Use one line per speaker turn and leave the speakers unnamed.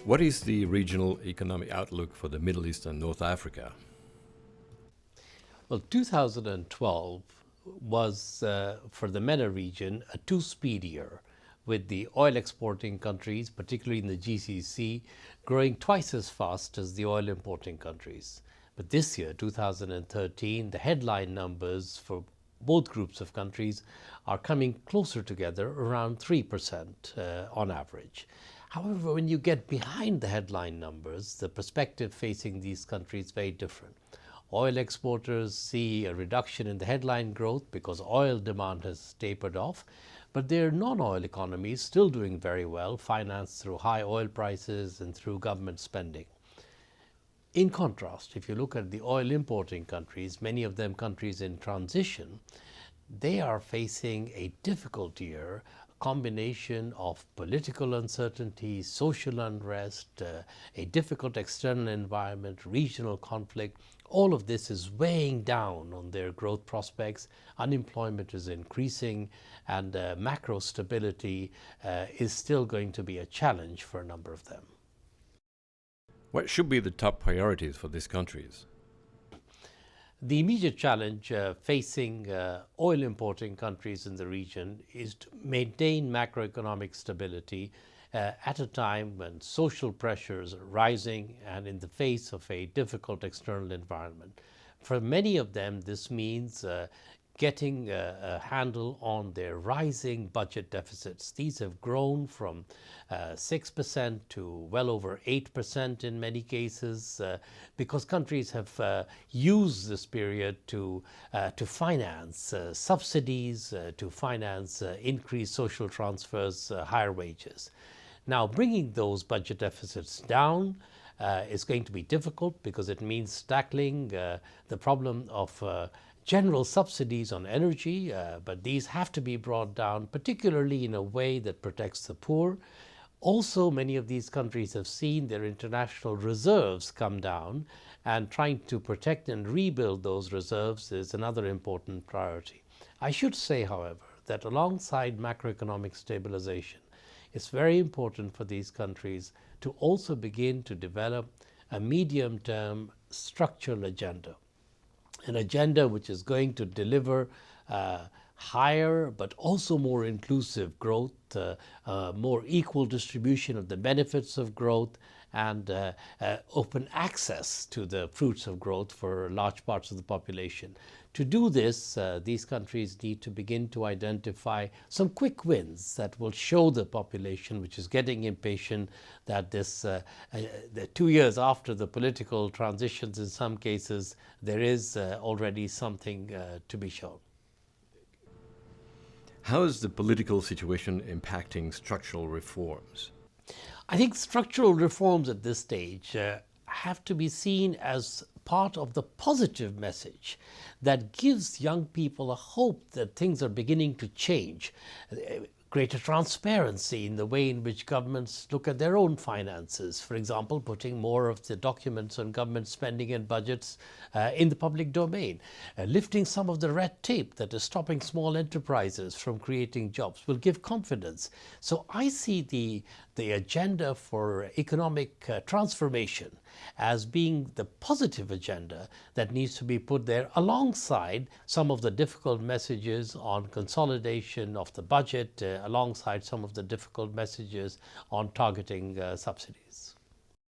What is the regional economic outlook for the Middle East and North Africa?
Well, 2012 was, for the MENA region, a two-speed year, with the oil exporting countries, particularly in the GCC, growing twice as fast as the oil importing countries. But this year, 2013, the headline numbers for both groups of countries are coming closer together, around 3% on average. However, when you get behind the headline numbers, the perspective facing these countries is very different. Oil exporters see a reduction in the headline growth because oil demand has tapered off, but their non-oil economies still doing very well, financed through high oil prices and through government spending. In contrast, if you look at the oil importing countries, many of them countries in transition, they are facing a difficult year, a combination of political uncertainty, social unrest, a difficult external environment, regional conflict. All of this is weighing down on their growth prospects. Unemployment is increasing, and macro stability is still going to be a challenge for a number of them.
What should be the top priorities for these countries?
The immediate challenge facing oil importing countries in the region is to maintain macroeconomic stability at a time when social pressures are rising and in the face of a difficult external environment. For many of them, this means getting a handle on their rising budget deficits. These have grown from 6% to well over 8% in many cases because countries have used this period to finance subsidies, to finance increased social transfers, higher wages. Now, bringing those budget deficits down is going to be difficult because it means tackling the problem of general subsidies on energy, but these have to be brought down, particularly in a way that protects the poor. Also, many of these countries have seen their international reserves come down, and trying to protect and rebuild those reserves is another important priority. I should say, however, that alongside macroeconomic stabilization, it's very important for these countries to also begin to develop a medium-term structural agenda. An agenda which is going to deliver higher but also more inclusive growth, more equal distribution of the benefits of growth, and open access to the fruits of growth for large parts of the population. To do this, these countries need to begin to identify some quick wins that will show the population, which is getting impatient, that the 2 years after the political transitions, in some cases, there is already something to be shown.
How is the political situation impacting structural reforms?
I think structural reforms at this stage have to be seen as part of the positive message that gives young people a hope that things are beginning to change. Greater transparency in the way in which governments look at their own finances. For example, putting more of the documents on government spending and budgets in the public domain. Lifting some of the red tape that is stopping small enterprises from creating jobs will give confidence. So I see the agenda for economic transformation as being the positive agenda that needs to be put there alongside some of the difficult messages on consolidation of the budget, alongside some of the difficult messages on targeting subsidies.